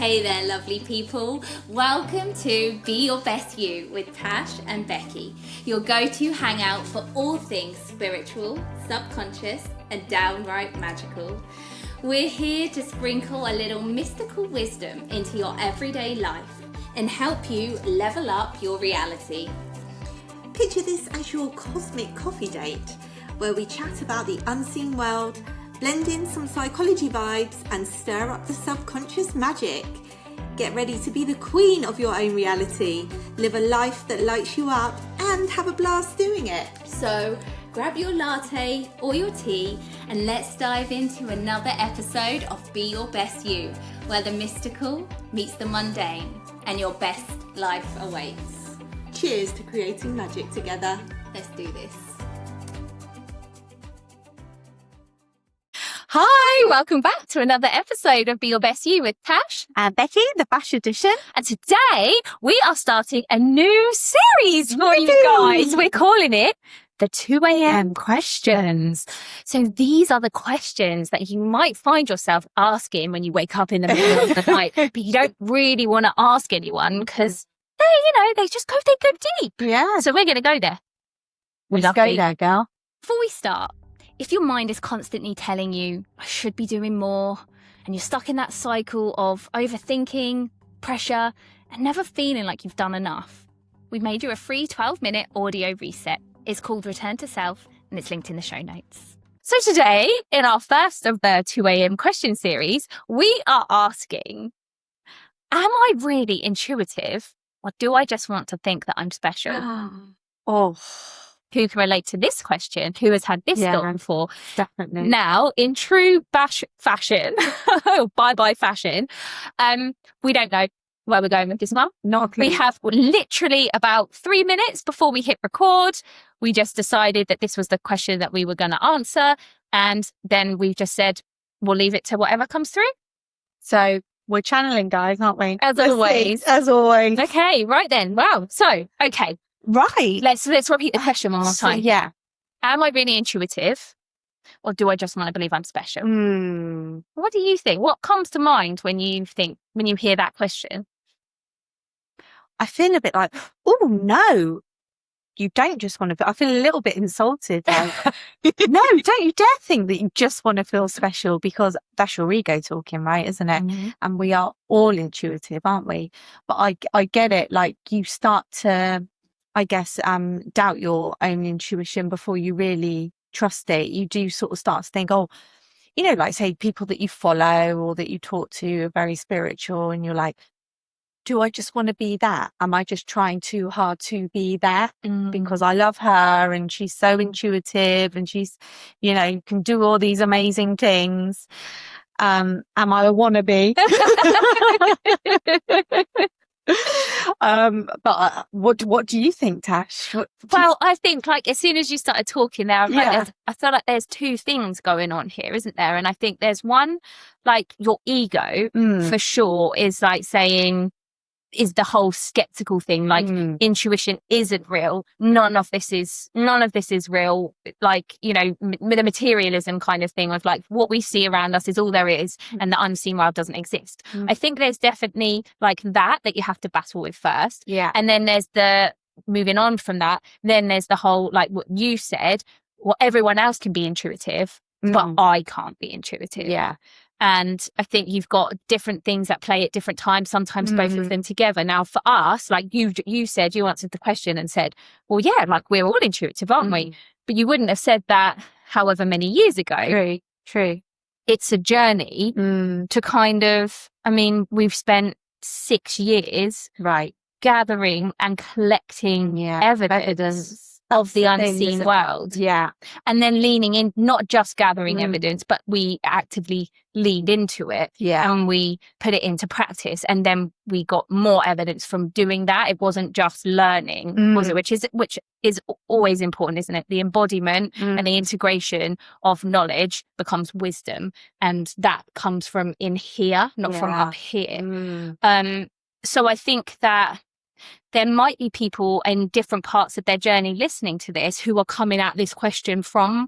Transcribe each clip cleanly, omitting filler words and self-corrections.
Hey there, lovely people. Welcome to Be Your Best You with Tash and Becky, your go-to hangout for all things spiritual, subconscious, and downright magical. We're here to sprinkle a little mystical wisdom into your everyday life and help you level up your reality. Picture this as your cosmic coffee date, where we chat about the unseen world, blend in some psychology vibes and stir up the subconscious magic. Get ready to be the queen of your own reality, live a life that lights you up and have a blast doing it. So grab your latte or your tea and let's dive into another episode of Be Your Best You, where the mystical meets the mundane and your best life awaits. Cheers to creating magic together. Let's do this. Hi, welcome back to another episode of Be Your Best You with Tash And Becky, the Bash edition. And today we are starting a new series for you guys. We're calling it the 2 a.m. questions. So these are the questions that you might find yourself asking when you wake up in the middle of the night, but you don't really want to they just go deep. Yeah. So we're going to go there. Let's go there, girl. Before we start, if your mind is constantly telling you, I should be doing more, and you're stuck in that cycle of overthinking, pressure, and never feeling like you've done enough, we've made you a free 12-minute audio reset. It's called Return to Self, and it's linked in the show notes. So today, in our first of the 2 a.m. question series, we are asking, am I really intuitive, or do I just want to think that I'm special? Who can relate to this question? Who has had this thought before? Definitely. Now, in true Bash fashion, bye fashion, we don't know where we're going with this one. Not a clue. We have literally about 3 minutes before we hit record. We just decided that this was the question that we were going to answer. And then we just said, we'll leave it to whatever comes through. So we're channeling, guys, aren't we? As always. As always. Okay, right then. Wow. So, okay. Right. Let's repeat the question one more time. Yeah. Am I really intuitive, or do I just want to believe I'm special? What do you think? What comes to mind when you hear that question? I feel a bit like, oh no, you don't just want to. I feel a little bit insulted. Like, no, don't you dare think that you just want to feel special, because that's your ego talking, right? Isn't it? Mm-hmm. And we are all intuitive, aren't we? But I get it. Like, you start to, I guess, doubt your own intuition before you really trust it. You do sort of start to think, like, say, people that you follow or that you talk to are very spiritual, and you're like, do I just want to be that? Am I just trying too hard to be that? Because I love her and she's so intuitive and she's, can do all these amazing things. Am I a wannabe? But what do you think, Tash? Well, I think, like, as soon as you started talking there, I feel like there's two things going on here, isn't there? And I think there's one, like, your ego for sure is like saying, is the whole skeptical thing, like intuition isn't real. None of this is real. Like, the materialism kind of thing of like what we see around us is all there is, and the unseen world doesn't exist. I think there's definitely like that you have to battle with first. Yeah. And then there's the moving on from that. Then there's the whole, like what you said, well, everyone else can be intuitive, but I can't be intuitive. Yeah. And I think you've got different things at play at different times, sometimes both of them together. Now, for us, like you said, you answered the question and said, well, yeah, like we're all intuitive, aren't we? But you wouldn't have said that however many years ago. True. It's a journey to kind of, we've spent 6 years gathering and collecting evidence of the unseen world. Yeah. And then leaning in, not just gathering evidence, but we actively leaned into it. Yeah. And we put it into practice. And then we got more evidence from doing that. It wasn't just learning, was it? Which is always important, isn't it? The embodiment and the integration of knowledge becomes wisdom. And that comes from in here, not from up here. So I think that there might be people in different parts of their journey listening to this who are coming at this question from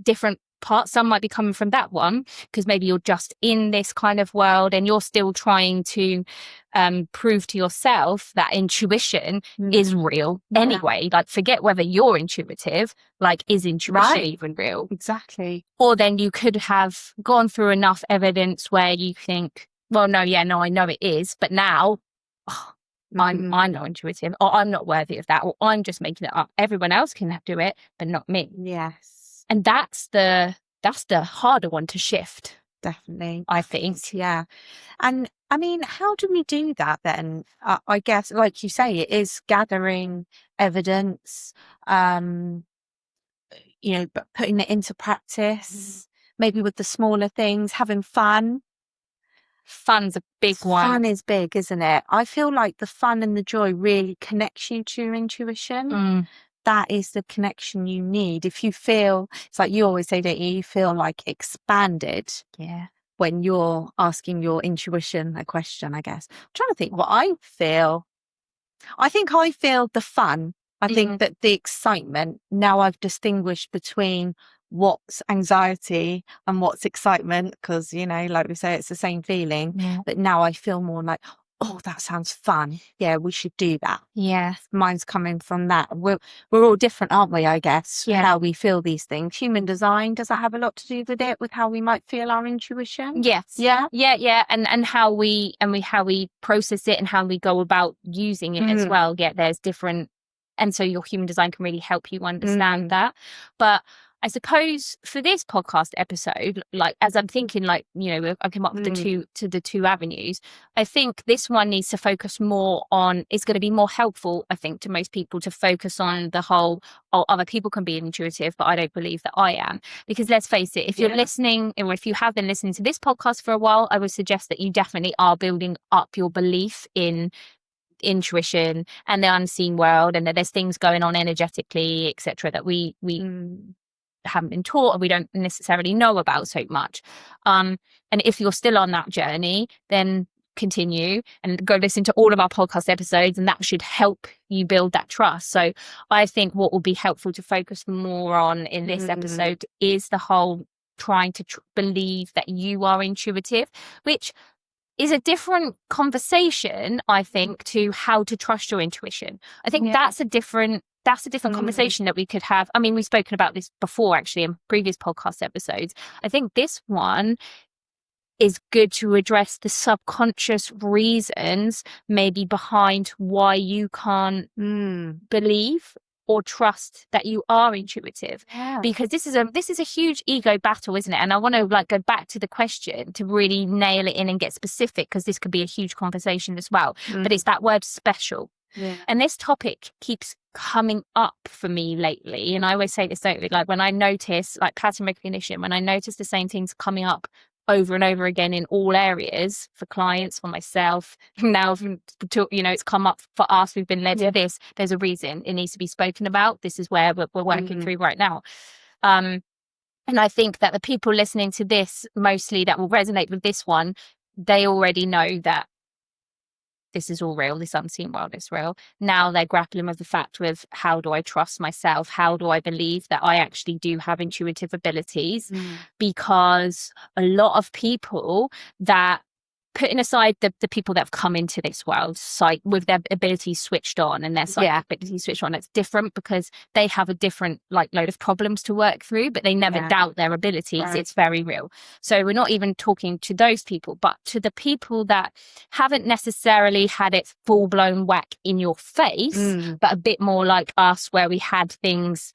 different some might be coming from that one, because maybe you're just in this kind of world and you're still trying to prove to yourself that intuition is real anyway. Like, forget whether you're intuitive, like, is intuition even real? Exactly. Or then you could have gone through enough evidence where you think, well, no, I know it is, but now I'm not intuitive, or I'm not worthy of that, or I'm just making it up. Everyone else can do it, but not me. Yes. And that's the harder one to shift. Definitely. I think. Yeah. And I mean, how do we do that then? I guess, like you say, it is gathering evidence, but putting it into practice, maybe with the smaller things, having fun. Fun's a big one. Fun is big, isn't it? I feel like the fun and the joy really connects you to your intuition. That is the connection you need. If you feel, it's like you always say, don't you? You feel like expanded. Yeah. When you're asking your intuition a question, I guess. I'm trying to think what I feel. I think I feel the fun. I think that the excitement, now I've distinguished between what's anxiety and what's excitement, because, like we say, it's the same feeling. Yeah. But now I feel more like, oh, that sounds fun. Yeah, we should do that. Yeah. Mine's coming from that. We're all different, aren't we, I guess, Yeah. how we feel these things. Human design, does that have a lot to do with it, with how we might feel our intuition? Yes. Yeah. Yeah. And how we process it and how we go about using it as well. Yeah, there's different, and so your human design can really help you understand that. But I suppose for this podcast episode, like, as I'm thinking, like, I came up with the two avenues. I think this one needs to focus more on, it's going to be more helpful, I think, to most people to focus on the whole, other people can be intuitive, but I don't believe that I am. Because let's face it, if you're listening, or if you have been listening to this podcast for a while, I would suggest that you definitely are building up your belief in intuition and the unseen world, and that there's things going on energetically, etc., that we haven't been taught, or we don't necessarily know about so much. And if you're still on that journey, then continue and go listen to all of our podcast episodes, and that should help you build that trust. So I think what will be helpful to focus more on in this episode is the whole trying to believe that you are intuitive, which is a different conversation, I think, to how to trust your intuition. I think that's a different conversation that we could have. I mean, we've spoken about this before, actually, in previous podcast episodes. I think this one is good to address the subconscious reasons maybe behind why you can't believe or trust that you are intuitive. Because this is a huge ego battle, isn't it? And I want to go back to the question to really nail it in and get specific, because this could be a huge conversation as well. But it's that word special. And this topic keeps coming up for me lately. And I always say this, don't we? Like, when I notice, like, pattern recognition, when I notice the same things coming up over and over again in all areas, for clients, for myself, now, it's come up for us, we've been led to this, there's a reason it needs to be spoken about. This is where we're working through right now. And I think that the people listening to this, mostly, that will resonate with this one, they already know that this is all real, this unseen world is real. Now they're grappling with the fact with, how do I trust myself? How do I believe that I actually do have intuitive abilities? Because a lot of people that, putting aside the people that have come into this world with their abilities switched on and their psychic abilities switched on, it's different, because they have a different load of problems to work through, but they never doubt their abilities. It's very real. So we're not even talking to those people, but to the people that haven't necessarily had it full-blown whack in your face, but a bit more like us, where we had things,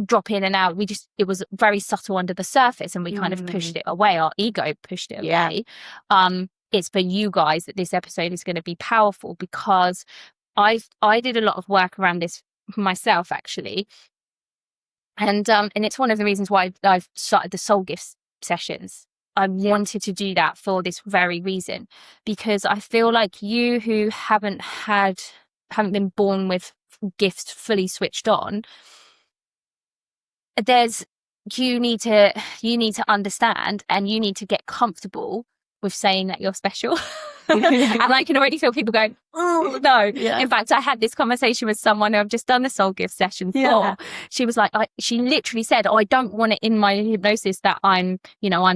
drop in and out. It was very subtle under the surface, and we kind of pushed it away. Our ego pushed it away. It's for you guys that this episode is going to be powerful, because I did a lot of work around this myself, actually, and it's one of the reasons why I've started the soul gifts sessions. I wanted to do that for this very reason, because I feel like you who haven't been born with gifts fully switched on, you need to understand, and you need to get comfortable with saying that you're special. And I can already feel people going, oh, no. Yeah. In fact, I had this conversation with someone who I've just done the soul gift session for. She was like, she literally said, I don't want it in my hypnosis that I'm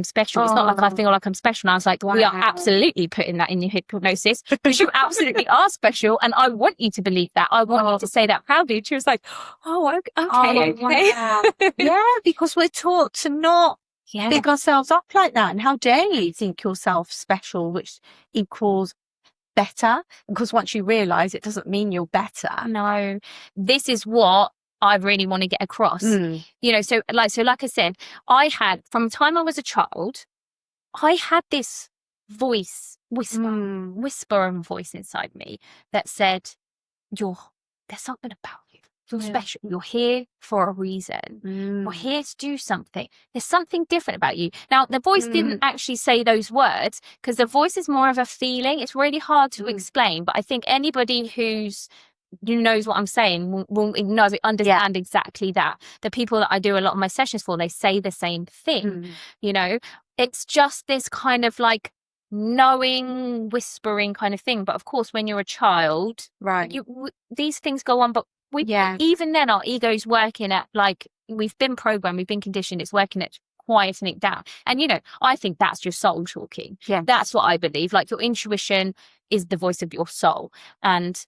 special. It's not like I feel like I'm special. And I was like, we are absolutely putting that in your hypnosis because you absolutely are special. And I want you to believe that. I want you to say that proudly. She was like, oh, okay. Wow. Yeah, because we're taught to not pick ourselves up like that. And how dare you think yourself special, which equals better? Because once you realize it doesn't mean you're better. No, this is what I really want to get across. So like I said, I had, from the time I was a child, I had this voice, whispering voice inside me that said, there's something about you. You're special. You're here for a reason. You're here to do something. There's something different about you. Now, the voice didn't actually say those words because the voice is more of a feeling. It's really hard to explain, but I think anybody who knows what I'm saying will understand exactly that. The people that I do a lot of my sessions for, they say the same thing. It's just this kind of like knowing, whispering kind of thing. But of course, when you're a child, right, these things go on. But even then, our ego's working at, like, we've been programmed, we've been conditioned. It's working at quieting it down. And I think that's your soul talking. Yeah, that's what I believe. Like, your intuition is the voice of your soul. And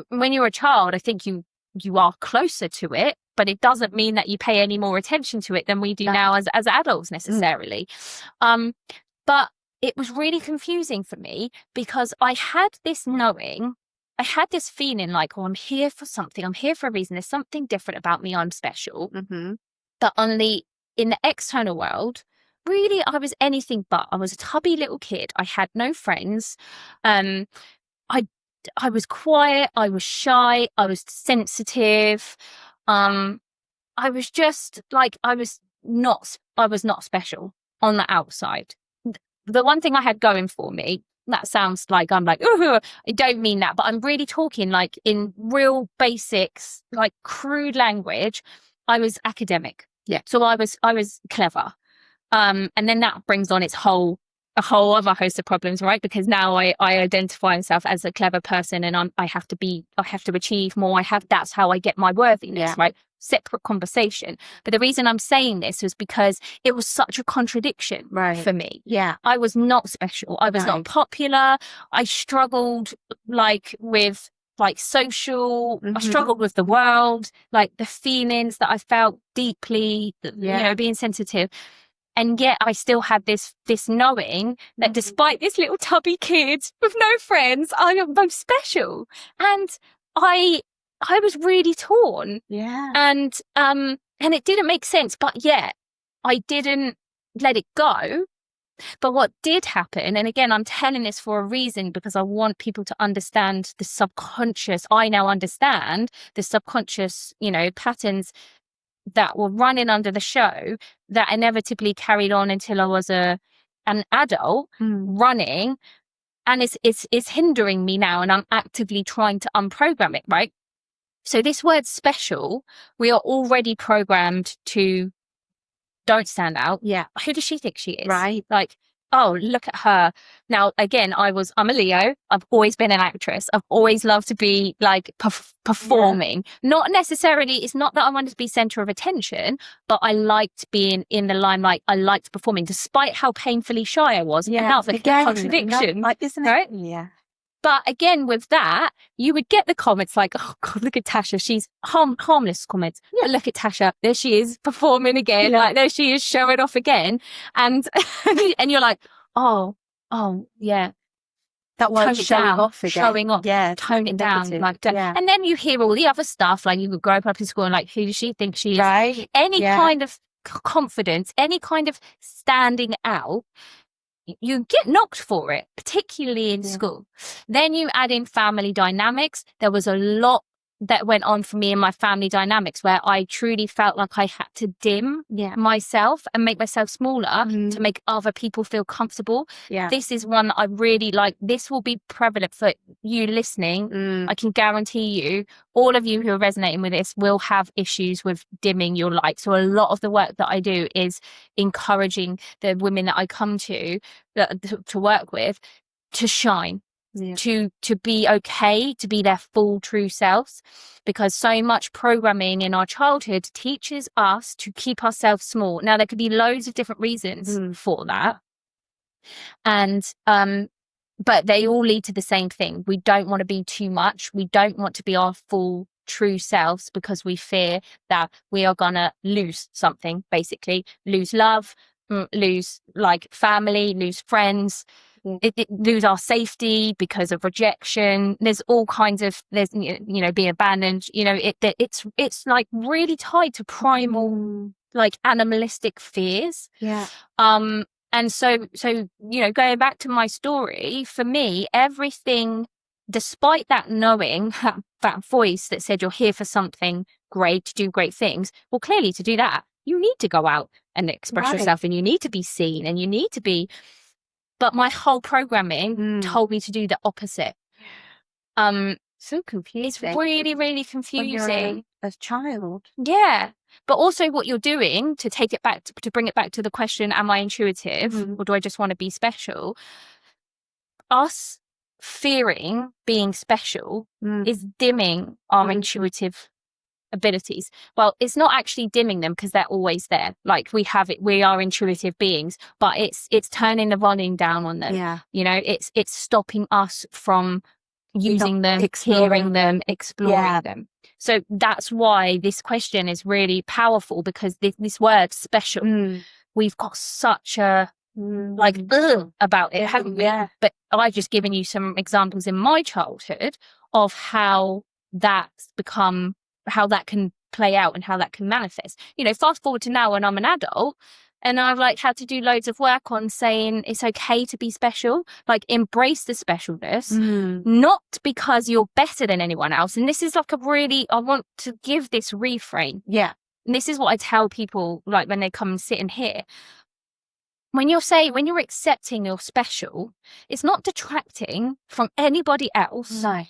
when you're a child, I think you are closer to it, but it doesn't mean that you pay any more attention to it than we do now as adults necessarily. But it was really confusing for me because I had this knowing, I had this feeling like, I'm here for something. I'm here for a reason. There's something different about me. I'm special. But in the external world, really, I was anything but. I was a tubby little kid. I had no friends. I was quiet. I was shy. I was sensitive. I was just like, I was not special on the outside. The one thing I had going for me, that sounds like I'm like, I don't mean that, but I'm really talking like in real basics, like crude language. I was academic. Yeah. So I was clever. And then that brings on a whole other host of problems, right? Because now I identify myself as a clever person and I have to achieve more. That's how I get my worthiness, right? Separate conversation. But the reason I'm saying this was because it was such a contradiction for me. Yeah. I was not special. I was not popular. I struggled with social, I struggled with the world, like the feelings that I felt deeply, being sensitive. And yet I still had this knowing that despite this little tubby kid with no friends, I am most special. And I was really torn. Yeah. And it didn't make sense, but yet I didn't let it go. But what did happen, and again, I'm telling this for a reason because I want people to understand the subconscious. I now understand the subconscious, patterns that were running under the show that inevitably carried on until I was an adult running, and it's hindering me now, and I'm actively trying to unprogram it, right? So this word special, we are already programmed to don't stand out. Yeah. Who does she think she is? Right. Like, oh, look at her. Now, again, I'm a Leo. I've always been an actress. I've always loved to be like performing. Not necessarily, it's not that I wanted to be center of attention, but I liked being in the limelight. I liked performing despite how painfully shy I was. Yeah. And that's a contradiction. Isn't it? Right? Yeah. But again, with that, you would get the comments like, oh God, look at Tasha. She's harmless comments. Yeah. But look at Tasha. There she is performing again. Yeah. Like there she is showing off again. And, and you're like, oh, yeah. That word showing off again. Showing off. Yeah. Tone it down. And then you hear all the other stuff. Like you would grow up in school and like, who does she think she is? Right. Any kind of confidence, any kind of standing out, you get knocked for it, particularly in school. Then you add in family dynamics. There was a lot that went on for me in my family dynamics where I truly felt like I had to dim myself and make myself smaller to make other people feel comfortable. Yeah. This is one that I really like. This will be prevalent for you listening. I can guarantee you, all of you who are resonating with this will have issues with dimming your light. So a lot of the work that I do is encouraging the women that I come to work with to shine, to be okay, to be their full true selves, because so much programming in our childhood teaches us to keep ourselves small. Now, there could be loads of different reasons for that. And, but they all lead to the same thing. We don't want to be too much. We don't want to be our full true selves because we fear that we are gonna lose something, basically lose love, lose like family, lose friends, lose our safety because of rejection. There's all kinds of, there's, you know, being abandoned, you know, it's like really tied to primal, like animalistic fears. And so, you know, going back to my story, for me, everything, despite that knowing, that voice that said you're here for something great, to do great things, well, clearly to do that, you need to go out and express yourself, and you need to be seen, and you need to be, but my whole programming told me to do the opposite. So confusing. It's really, really confusing. As a child. Yeah. But also what you're doing to take it back, to bring it back to the question, am I intuitive or do I just want to be special? Us fearing being special is dimming our intuitive abilities. Well, it's not actually dimming them because they're always there. Like we have it, we are intuitive beings, but it's turning the volume down on them. You know, it's stopping us from using them, hearing them, exploring them. So that's why this question is really powerful, because this word special, we've got such a like about it, haven't we? But I've just given you some examples in my childhood of how that's become, how that can play out and how that can manifest. You know, fast forward to now when I'm an adult, and I've like had to do loads of work on saying it's okay to be special, like embrace the specialness, not because you're better than anyone else. And this is like a really, I want to give this reframe. And this is what I tell people, like when they come and sit and hear. When you're accepting you're special, it's not detracting from anybody else. No.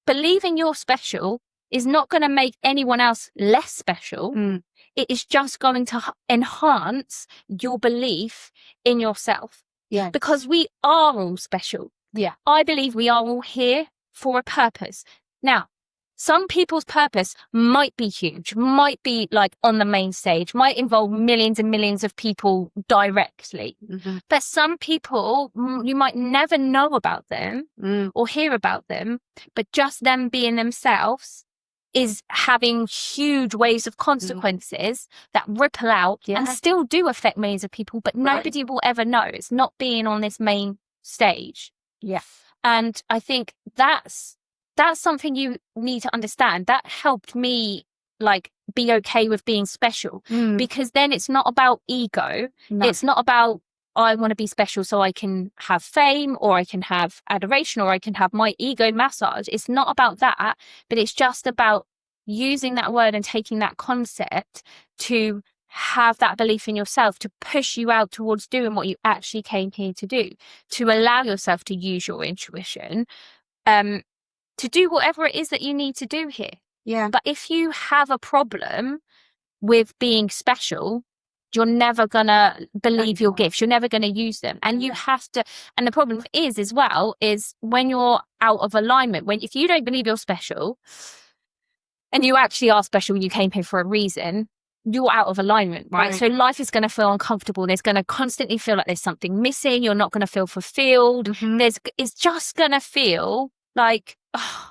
Believing you're special is not going to make anyone else less special. It is just going to enhance your belief in yourself. Because we are all special. I believe we are all here for a purpose. Now, some people's purpose might be huge, might be like on the main stage, might involve millions and millions of people directly. But some people, you might never know about them or hear about them, but just them being themselves is having huge waves of consequences that ripple out and still do affect millions of people, but nobody will ever know. It's not being on this main stage. And I think that's something you need to understand. That helped me like be okay with being special, because then it's not about ego. It's not about, I want to be special so I can have fame or I can have adoration or I can have my ego massage. It's not about that, but it's just about using that word and taking that concept to have that belief in yourself, to push you out towards doing what you actually came here to do, to allow yourself to use your intuition, to do whatever it is that you need to do here. But if you have a problem with being special, you're never gonna believe your gifts. You're never gonna use them. And you have to, and the problem is as well, is when you're out of alignment, if you don't believe you're special and you actually are special, you came here for a reason, you're out of alignment, right? So life is going to feel uncomfortable. There's going to constantly feel like there's something missing. You're not going to feel fulfilled. It's just going to feel like, oh,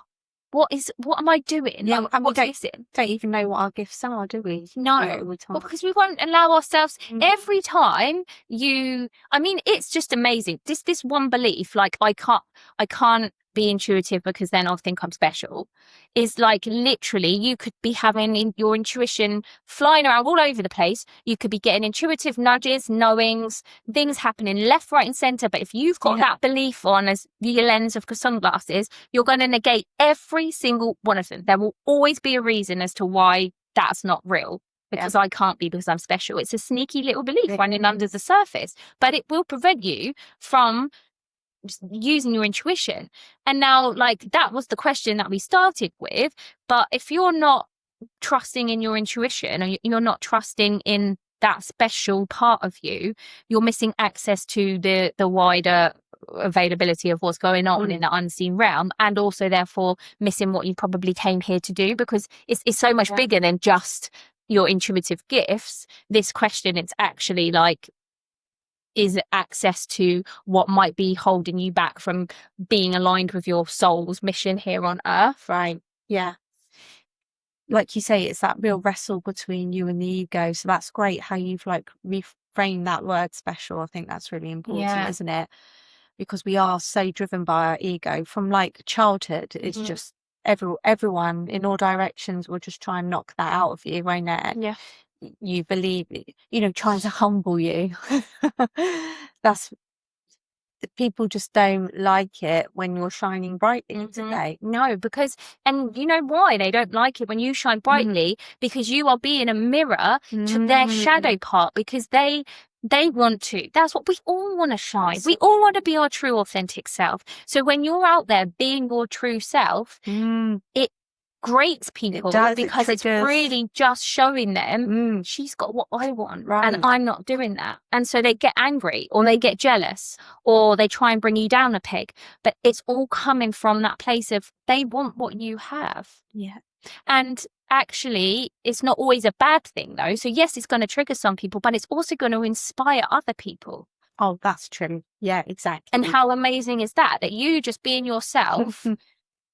what am I doing? And we don't even know what our gifts are, do we? No. Well, because we won't allow ourselves every time it's just amazing. This one belief, like I can't be intuitive because then I'll think I'm special, is like literally you could be having your intuition flying around all over the place. You could be getting intuitive nudges, knowings, things happening left, right and center. But if you've got that belief on as your lens of sunglasses, you're going to negate every single one of them. There will always be a reason as to why that's not real. Because I can't be because I'm special. It's a sneaky little belief running under the surface, but it will prevent you from using your intuition. And now, like, that was the question that we started with. But if you're not trusting in your intuition, or you're not trusting in that special part of you, you're missing access to the wider availability of what's going on in the unseen realm, and also therefore missing what you probably came here to do, because it's so much bigger than just your intuitive gifts. This question, it's actually like, is it access to what might be holding you back from being aligned with your soul's mission here on earth? Right. Yeah. Like you say, it's that real wrestle between you and the ego. So that's great how you've like reframed that word special. I think that's really important, isn't it? Because we are so driven by our ego from like childhood. It's just everyone in all directions will just try and knock that out of you, won't it? Yeah. You believe, trying to humble you. That's, people just don't like it when you're shining brightly, do they? No, because, and you know why they don't like it when you shine brightly? Because you are being a mirror to their shadow part, because they want to. That's what we all want to shine. We all want to be our true authentic self. So when you're out there being your true self, it grates people, because it's really just showing them she's got what I want, and I'm not doing that. And so they get angry, or they get jealous, or they try and bring you down a peg. But it's all coming from that place of they want what you have. Yeah. And actually, it's not always a bad thing though. So yes, it's going to trigger some people, but it's also going to inspire other people. Oh, that's true. Yeah, exactly. And how amazing is that you just being yourself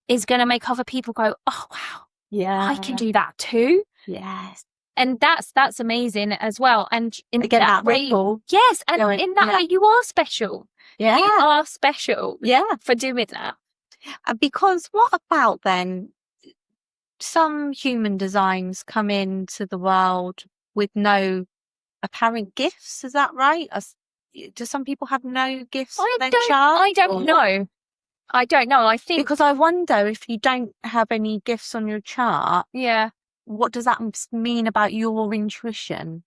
is going to make other people go, oh wow, yeah, I can do that too. Yes. And that's amazing as well. And in Again, that way, yes, and in that way, you are special. Yeah, you are special. Yeah, for doing that. Because what about then? Some human designs come into the world with no apparent gifts. Is that right? Do some people have no gifts? I don't know. I don't know. I think, because I wonder, if you don't have any gifts on your chart, what does that mean about your intuition?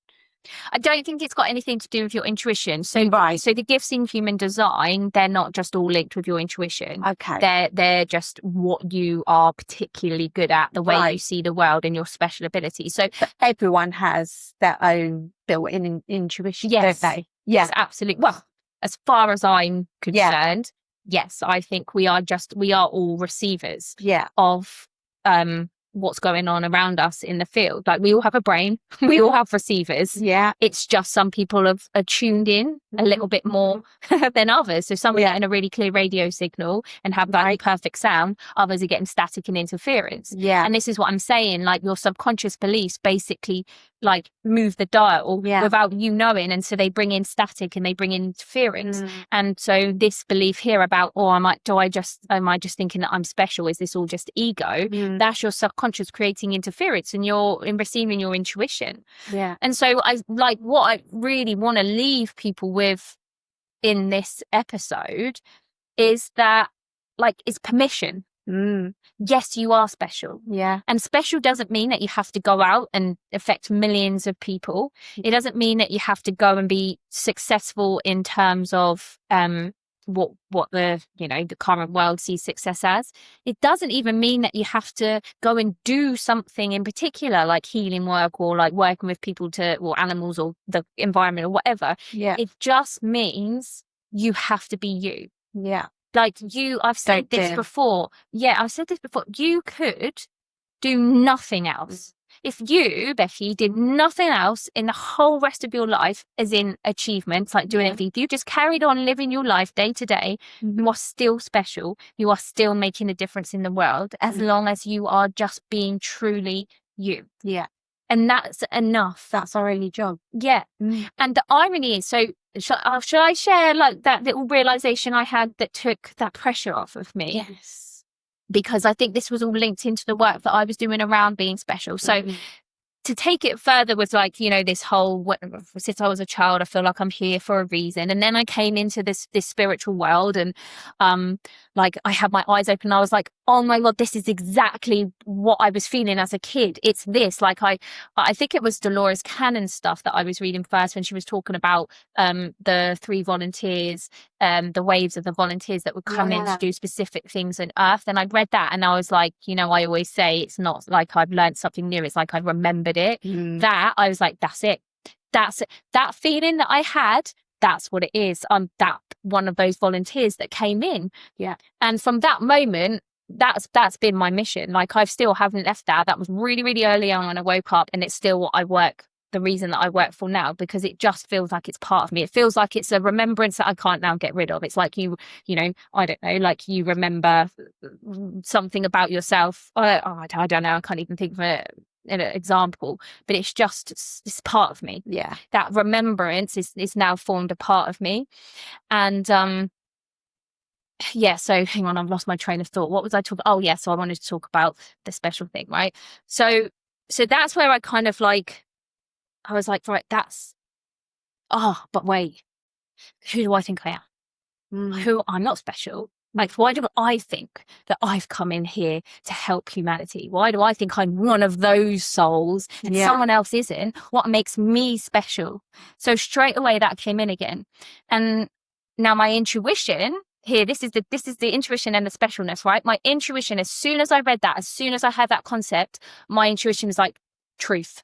I don't think it's got anything to do with your intuition. So so the gifts in human design, they're not just all linked with your intuition. Okay. They're just what you are particularly good at, the way you see the world, and your special ability. So but everyone has their own built-in intuition, don't they? Yes, absolutely. Well, as far as I'm concerned, yes, I think we are all receivers of what's going on around us in the field. Like, we all have a brain, we all have receivers. Yeah. It's just some people are tuned in a little bit more than others. So some are getting a really clear radio signal and have that perfect sound. Others are getting static and interference. Yeah. And this is what I'm saying, like, your subconscious beliefs basically like move the dial without you knowing, and so they bring in static and they bring in interference. And so this belief here about, am I just thinking that I'm special, is this all just ego? That's your subconscious creating interference, and you're receiving your intuition. And so what I really want to leave people with in this episode is that, like, it's permission. Yes, you are special. Yeah. And special doesn't mean that you have to go out and affect millions of people. It doesn't mean that you have to go and be successful in terms of what the the current world sees success as. It doesn't even mean that you have to go and do something in particular, like healing work, or like working with people or animals, or the environment, or whatever. Yeah. It just means you have to be you. Yeah. Like I've said this before. Yeah, I've said this before. You could do nothing else. If you, Becky, did nothing else in the whole rest of your life, as in achievements, like doing anything, if you just carried on living your life day to day, you are still special. You are still making a difference in the world, as long as you are just being truly you. Yeah. And that's enough. That's our only job. Yeah. And the irony is, so shall I share like that little realization I had that took that pressure off of me? Yes. Because I think this was all linked into the work that I was doing around being special. So to take it further with this whole, since I was a child, I feel like I'm here for a reason. And then I came into this spiritual world, and I had my eyes open. And I was like, oh my God, this is exactly what I was feeling as a kid. It's this, like, I think it was Dolores Cannon's stuff that I was reading first, when she was talking about the 3 volunteers, the waves of the volunteers that would come in to do specific things on Earth. And I read that, and I was like, I always say it's not like I've learned something new. It's like I've remembered it. That I was like, that's it. That feeling that I had that's what it is. I'm that one of those volunteers that came in. Yeah. And from that moment, that's been my mission. Like, I still haven't left that. That was really, really early on when I woke up, and it's still what I work, the reason that I work for now, because it just feels like it's part of me. It feels like it's a remembrance that I can't now get rid of. It's like you know, I don't know, like you remember something about yourself. I don't know. I can't even think of an example, but it's part of me. Yeah. That remembrance is now formed a part of me. And yeah, so hang on, I've lost my train of thought. What was I talking? Oh yeah, so I wanted to talk about the special thing, right? So that's where I kind of like, I was like, right, but wait, who do I think I am? Who, I'm not special. Like, why do I think that I've come in here to help humanity? Why do I think I'm one of those souls and someone else isn't? What makes me special? So straight away that came in again. And now my intuition here, this is the intuition and the specialness, right? My intuition, as soon as I read that, as soon as I had that concept, my intuition was like, truth.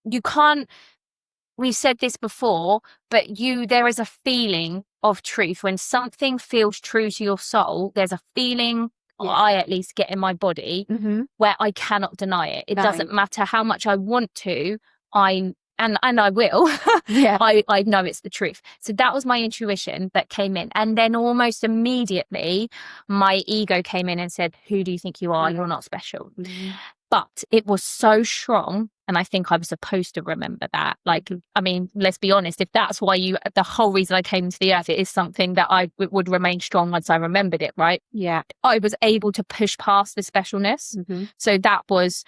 You can't, we've said this before, but there is a feeling of truth. When something feels true to your soul, there's a feeling, or I at least get in my body, where I cannot deny it. It doesn't matter how much I want to, and I will. I know it's the truth. So that was my intuition that came in. And then almost immediately, my ego came in and said, who do you think you are? You're not special. But it was so strong. And I think I was supposed to remember that. Like, I mean, let's be honest, if that's why the whole reason I came to the earth, it is something that would remain strong once I remembered it, right? Yeah. I was able to push past the specialness. So that was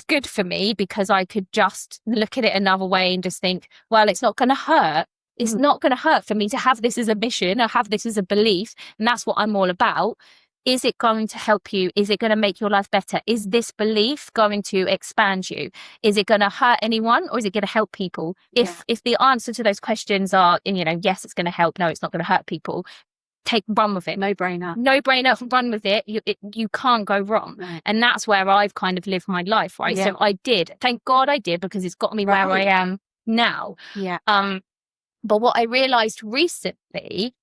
good for me, because I could just look at it another way and just think, well, it's not going to hurt. It's not going to hurt for me to have this as a mission or have this as a belief. And that's what I'm all about. Is it going to help you? Is it going to make your life better? Is this belief going to expand you? Is it going to hurt anyone, or is it going to help people? If the answer to those questions are, yes, it's going to help. No, it's not going to hurt people. Run with it. No brainer. Run with it. You can't go wrong. Right. And that's where I've kind of lived my life, right? So I did. Thank God I did, because it's got me where I am now. Yeah. But what I realized recently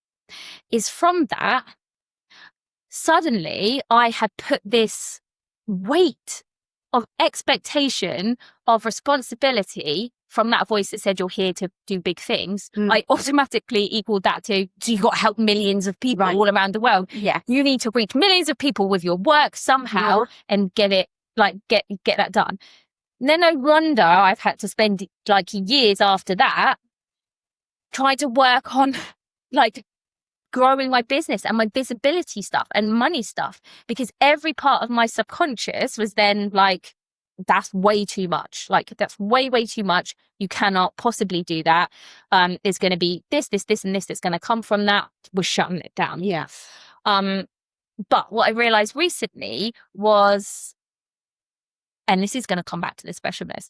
is from that, suddenly I had put this weight of expectation, of responsibility from that voice that said you're here to do big things. I automatically equaled that to, so you got to help millions of people all around the world. Yeah. You need to reach millions of people with your work somehow and get it, like get that done. And then no wonder I've had to spend like years after that trying to work on like growing my business and my visibility stuff and money stuff, because every part of my subconscious was then like, that's way too much. Like, that's way too much. You cannot possibly do that. There's going to be this and this that's going to come from that. We're shutting it down. Yeah. But what I realized recently was, and this is going to come back to the specialness,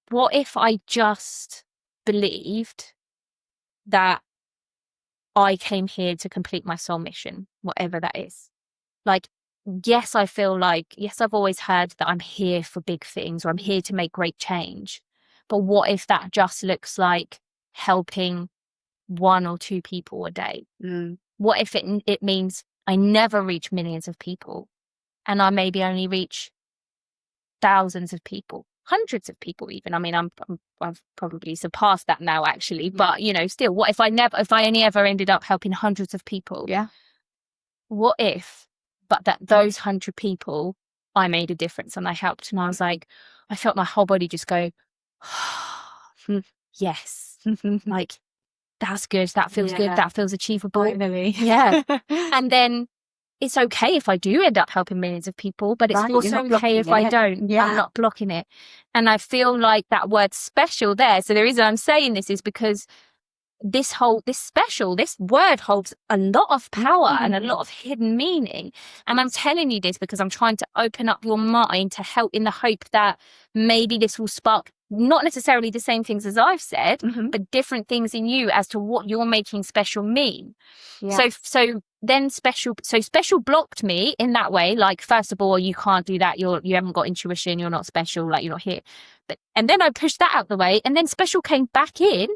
what if I just believed that I came here to complete my soul mission, whatever that is? Like, yes, I feel like, yes, I've always heard that I'm here for big things, or I'm here to make great change. But what if that just looks like helping 1 or 2 people a day? What if it means I never reach millions of people, and I maybe only reach thousands of people, hundreds of people even? I mean, I've probably surpassed that now, actually. But still, what if I only ever ended up helping hundreds of people? Yeah. What if, but that those 100 people, I made a difference and I helped, and I was like, I felt my whole body just go, yes, like, that's good. That feels good. That feels achievable. Finally. Yeah. And then it's okay if I do end up helping millions of people, but it's also okay if I don't. Yeah. I'm not blocking it. And I feel like that word special there. So the reason I'm saying this is because this word holds a lot of power and a lot of hidden meaning. And I'm telling you this because I'm trying to open up your mind to help, in the hope that maybe this will spark not necessarily the same things as I've said, but different things in you as to what you're making special mean. Yeah. So then special blocked me in that way. Like, first of all, you can't do that. You haven't got intuition. You're not special. Like, you're not here. And then I pushed that out the way, and then special came back in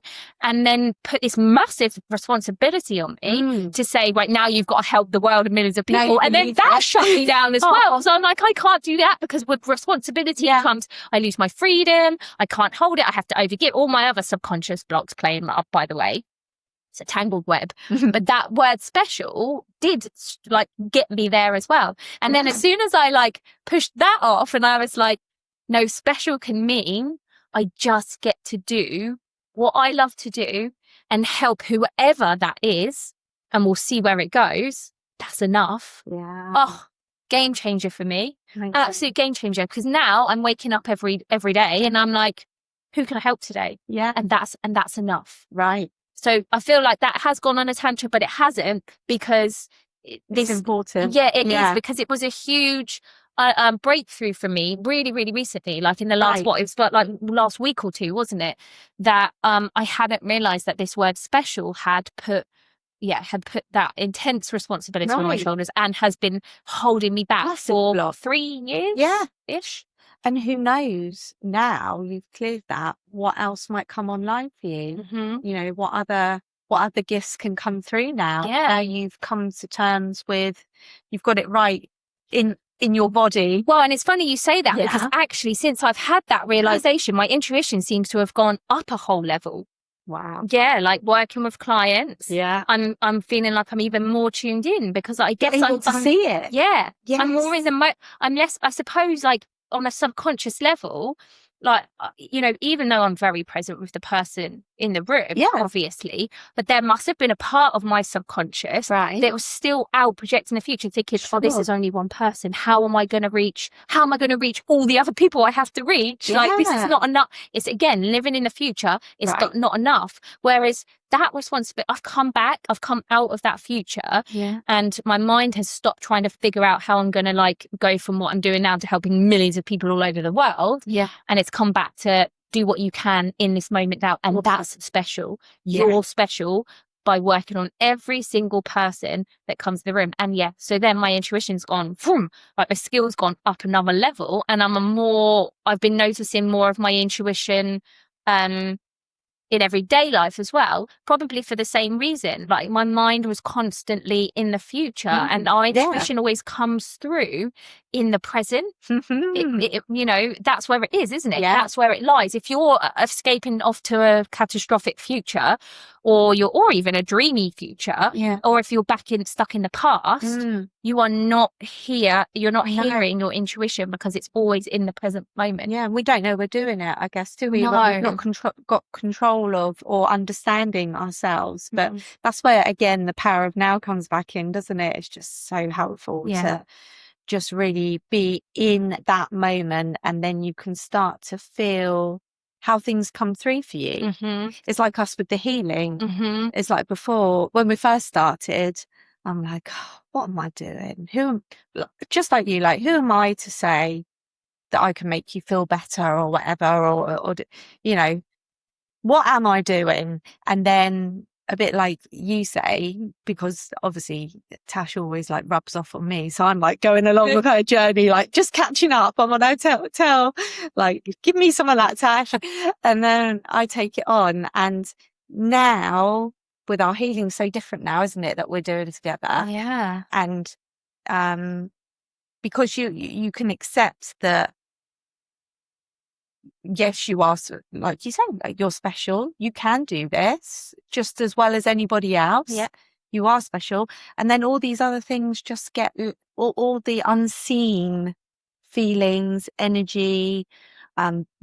and then put this massive responsibility on me to say, right, now you've got to help the world and millions of people. And then that shut me down as well. So I'm like, I can't do that, because with responsibility comes, I lose my freedom. I can't hold it. I have to overgive. All my other subconscious blocks playing up, by the way. It's a tangled web. But that word special did like get me there as well. And then as soon as I like pushed that off, and I was like, no, special can mean I just get to do what I love to do and help whoever that is, and we'll see where it goes. That's enough. Yeah. Oh, game changer for me. Absolute game changer. Because now I'm waking up every day and I'm like, who can I help today? Yeah. And that's enough. Right. So I feel like that has gone on a tangent, but it hasn't, because it's important. Yeah, it is, because it was a huge breakthrough for me really, really recently, like in the last, last week or two, wasn't it? That I hadn't realized that this word special had put that intense responsibility on my shoulders, and has been holding me back for 3 years. Yeah. Ish. And who knows, now you've cleared that, what else might come online for you? You know, what other gifts can come through now? Now you've come to terms with, you've got it right in your body. Well, and it's funny you say that, because actually, since I've had that realization, my intuition seems to have gone up a whole level. Wow. Yeah, like working with clients. Yeah. I'm feeling like I'm even more tuned in, because I guess I'm to see it. Yeah. Yes. I'm more in the I'm less, I suppose, like on a subconscious level, like, you know, even though I'm very present with the person in the room, obviously, but there must have been a part of my subconscious that was still out projecting the future, thinking, oh, this is only one person. How am I going to reach all the other people I have to reach? Like, this is not enough. It's, again, living in the future. It's not enough. Whereas that responsibility, I've come out of that future, and my mind has stopped trying to figure out how I'm going to like go from what I'm doing now to helping millions of people all over the world. And it's come back to do what you can in this moment now. And that's special. You're special by working on every single person that comes to the room. And so then my intuition's gone, like my skill's gone up another level. And I've been noticing more of my intuition, in everyday life as well, probably for the same reason. Like, my mind was constantly in the future, and our intuition always comes through in the present. You know, that's where it is, isn't it? That's where it lies. If you're escaping off to a catastrophic future, or even a dreamy future, or if you're stuck in the past, you are not here. You're not hearing your intuition, because it's always in the present moment. Yeah, and we don't know we're doing it, I guess, do we? No. We've not got control of or understanding ourselves. But that's where, again, the power of now comes back in, doesn't it? It's just so helpful to just really be in that moment, and then you can start to feel how things come through for you. It's like us with the healing. It's like before, when we first started, I'm like, oh, what am I doing? Just like you, like, who am I to say that I can make you feel better or whatever, or you know, what am I doing? And then, a bit like you say, because obviously Tash always like rubs off on me, so I'm like going along with her journey, like just catching up. I'm on tell, like, give me some of that, Tash, and then I take it on. And now with our healing, so different now, isn't it, that we're doing it together? And because you can accept that, yes, you are, like you said, like, you're special. You can do this just as well as anybody else. You are special. And then all these other things just get, all the unseen feelings, energy,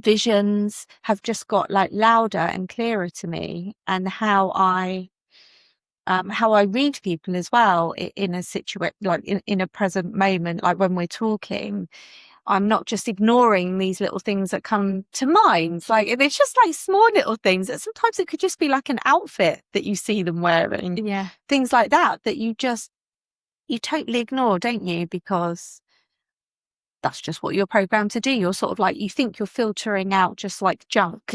visions have just got like louder and clearer to me. And how I read people as well in a situation, like in a present moment, like when we're talking, I'm not just ignoring these little things that come to mind. Like, it's just like small little things that sometimes it could just be like an outfit that you see them wearing. Things like that you totally ignore, don't you? Because that's just what you're programmed to do. You're sort of like, you think you're filtering out just like junk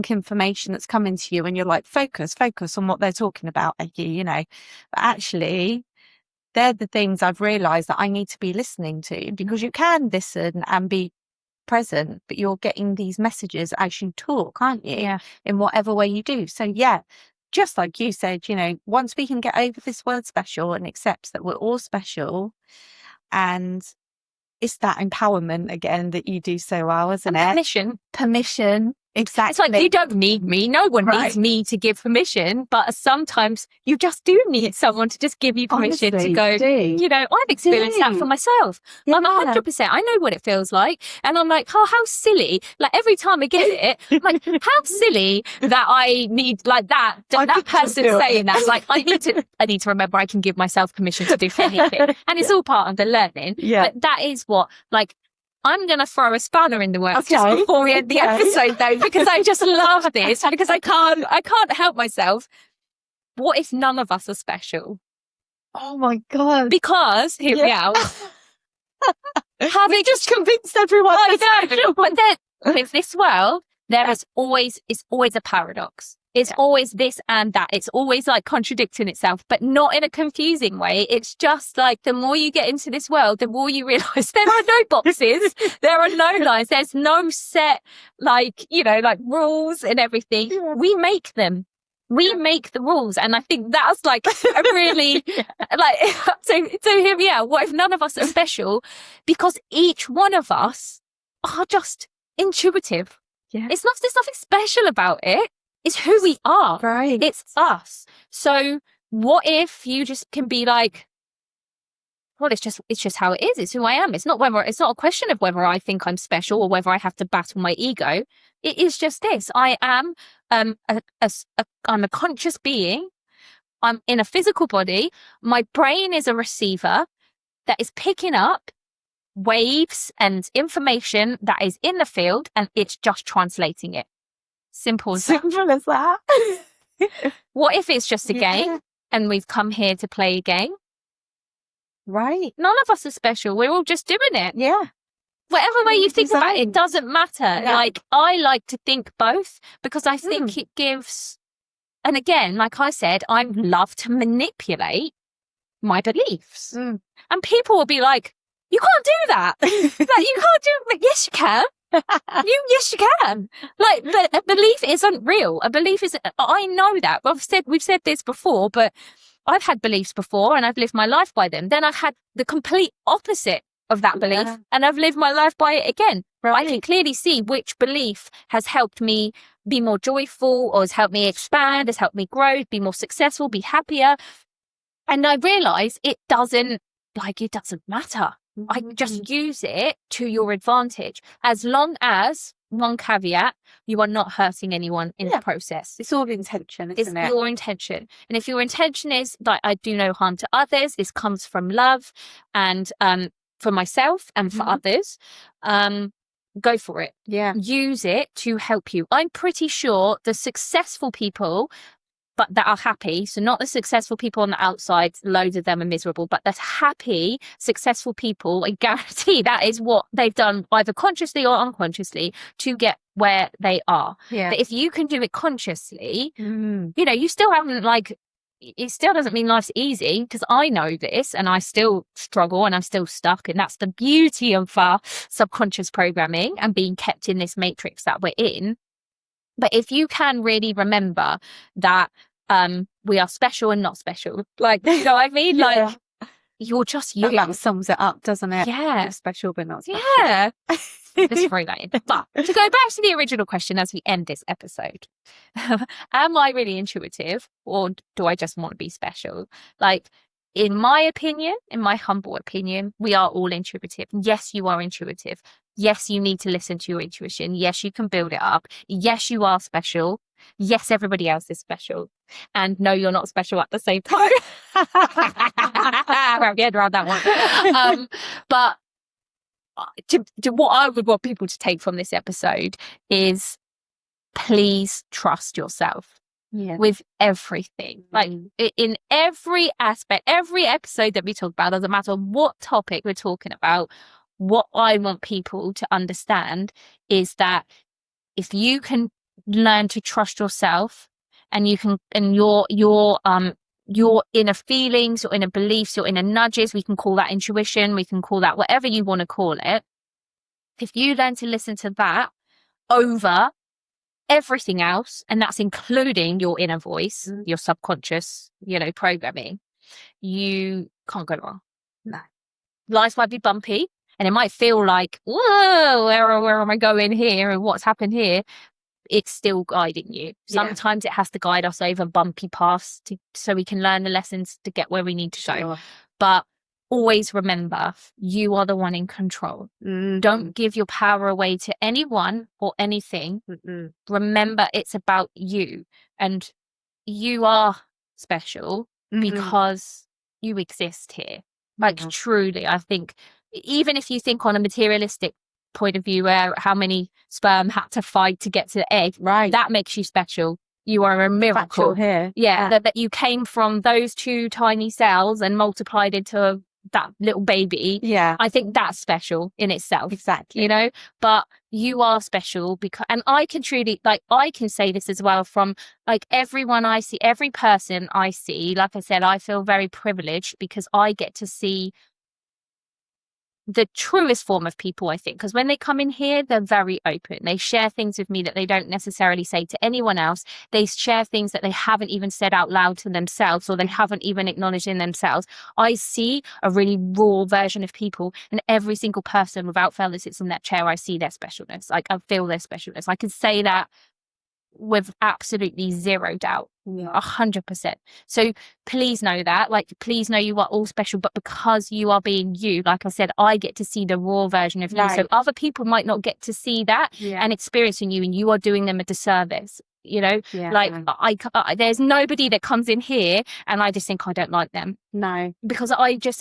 information that's coming to you, and you're like, focus on what they're talking about, you know. But actually, they're the things I've realized that I need to be listening to, because you can listen and be present, but you're getting these messages as you talk, aren't you? Yeah. In whatever way you do. So yeah, just like you said, you know, once we can get over this word special and accept that we're all special, and it's that empowerment again that you do so well, isn't it? Permission. Exactly. It's like, you don't need me. No one needs me to give permission, but sometimes you just do need someone to just give you permission. Honestly, to go, you know, I've experienced that for myself. Yeah. I'm 100%. I know what it feels like. And I'm like, oh, how silly. Like every time I get it, I'm like, how silly that I need like that person saying that. Like I need to remember I can give myself permission to do anything. And it's all part of the learning. Yeah. But that is what, like, I'm going to throw a spanner in the works just before we end the episode, though, because I just love this, because I can't help myself. What if none of us are special? Oh my God. Because, hear me out. Having just convinced everyone. I know, but then with this world, it's always a paradox. It's always this and that. It's always like contradicting itself, but not in a confusing way. It's just like the more you get into this world, the more you realize there are no boxes. There are no lines. There's no set, like, you know, like rules and everything. Yeah. We make them. We make the rules. And I think that's like a really, like, so hear me out. What if none of us are special? Because each one of us are just intuitive. Yeah. There's nothing special about it. It's who we are. Right. It's us. So what if you just can be like, well, it's just how it is. It's who I am. It's not a question of whether I think I'm special or whether I have to battle my ego. It is just this. I am, I'm a conscious being. I'm in a physical body. My brain is a receiver that is picking up waves and information that is in the field, and it's just translating it. Simple as that. What if it's just a game and we've come here to play a game? Right. None of us are special. We're all just doing it. Yeah. Whatever way you think about it, doesn't matter. Yeah. Like, I like to think both, because I think it gives, and again, like I said, I love to manipulate my beliefs. And people will be like, you can't do that. Like, you can't do it. Yes, you can. Yes, you can. Like, a belief isn't real. A belief is, I know that. We've said this before, but I've had beliefs before and I've lived my life by them. Then I've had the complete opposite of that belief and I've lived my life by it again. Right. I can clearly see which belief has helped me be more joyful, or has helped me expand, has helped me grow, be more successful, be happier. And I realize it doesn't matter. I just use it to your advantage, as long as, one caveat, you are not hurting anyone in the process. It's all intention, isn't it? It's your intention. And if your intention is like, I do no harm to others, this comes from love and for myself and for others, go for it. Yeah. Use it to help you. I'm pretty sure the successful people, but that are happy, so not the successful people on the outside, loads of them are miserable, but the happy, successful people, I guarantee that is what they've done, either consciously or unconsciously, to get where they are. Yeah. But if you can do it consciously, you know, you still haven't, like, it still doesn't mean life's easy, because I know this and I still struggle and I'm still stuck. And that's the beauty of subconscious programming and being kept in this matrix that we're in. But if you can really remember that we are special and not special, like, you know what I mean? Like, you're just you. That sums it up, doesn't it? Yeah. You're special but not special. Yeah. Let's throw that in. But to go back to the original question as we end this episode, am I really intuitive, or do I just want to be special? Like, in my opinion, in my humble opinion, we are all intuitive. Yes, you are intuitive. Yes, you need to listen to your intuition. Yes, you can build it up. Yes, you are special. Yes, everybody else is special. And no, you're not special at the same time. Wrap your head around that one. But to what I would want people to take from this episode is, please trust yourself. Yeah. With everything, like in every aspect, every episode that we talk about, doesn't matter what topic we're talking about, what I want people to understand is that if you can learn to trust yourself, and you can, and your your inner feelings, your inner beliefs, your inner nudges. We can call that intuition. We can call that whatever you want to call it. If you learn to listen to that over everything else, and that's including your inner voice, your subconscious, programming, you can't go wrong. No. Life might be bumpy and it might feel like, whoa, where am I going here and what's happened here? It's still guiding you. Sometimes it has to guide us over bumpy paths so we can learn the lessons to get where we need to go. Sure. But always remember, you are the one in control. Don't give your power away to anyone or anything. Remember, it's about you, and you are special because you exist here. Like truly, I think, even if you think on a materialistic point of view, where how many sperm had to fight to get to the egg, right, that makes you special. You are a miracle here. That you came from those 2 tiny cells and multiplied into that little baby. I think that's special in itself. Exactly. But you are special because, and I can truly, I can say this as well, from everyone I see, every person I see, like I said, I feel very privileged because I get to see the truest form of people, I think, because when they come in here, they're very open. They share things with me that they don't necessarily say to anyone else. They share things that they haven't even said out loud to themselves, or they haven't even acknowledged in themselves. I see a really raw version of people, and every single person, without fail, that sits in that chair, I see their specialness. I feel their specialness. I can say that with absolutely zero doubt. 100%. So please know that, please know you are all special, but because you are being you, like I said, I get to see the raw version of you. So other people might not get to see that and experiencing you, and you are doing them a disservice. There's nobody that comes in here and I just think I don't like them. No, because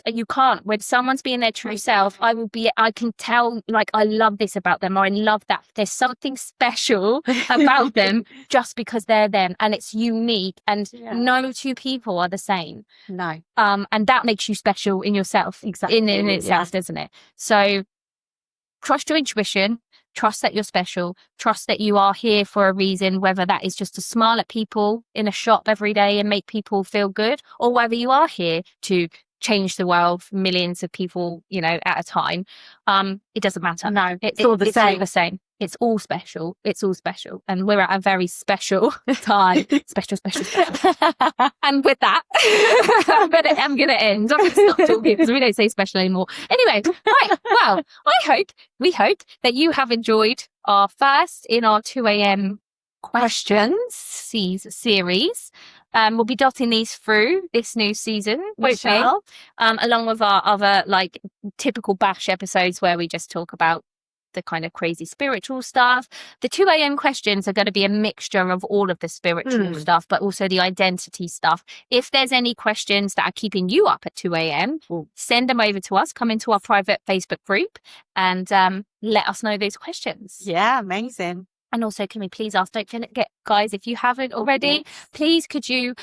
you can't. When someone's being their true self, I can tell, I love this about them, or I love that. There's something special about them just because they're them, and it's unique, and no 2 people are the same. No. And that makes you special in yourself. Exactly. In itself, doesn't it? So trust your intuition. Trust that you're special. Trust that you are here for a reason, whether that is just to smile at people in a shop every day and make people feel good, or whether you are here to change the world for millions of people, at a time. It doesn't matter. No, it's all the same. It's all special. It's all special. And we're at a very special time. Special. And with that, I'm going to end. I'm going to stop talking because we don't say special anymore. Anyway, right. Well, we hope that you have enjoyed our first in our 2 a.m. questions series. We'll be dotting these through this new season, hopefully, along with our other typical bash episodes where we just talk about the kind of crazy spiritual stuff. The 2 a.m. questions are going to be a mixture of all of the spiritual stuff, but also the identity stuff. If there's any questions that are keeping you up at 2 a.m., send them over to us. Come into our private Facebook group and let us know those questions. Yeah, amazing. And also, can we please ask, don't forget, guys, if you haven't already, please could you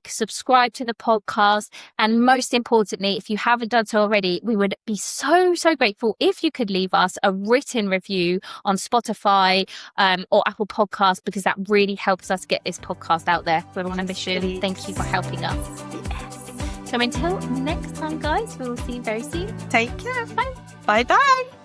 subscribe to the podcast? And most importantly, if you haven't done so already, we would be so, so grateful if you could leave us a written review on Spotify or Apple Podcasts, because that really helps us get this podcast out there. We're on a mission. Thank you for helping us. Yes. So until next time, guys, we will see you very soon. Take care. Bye. Bye-bye.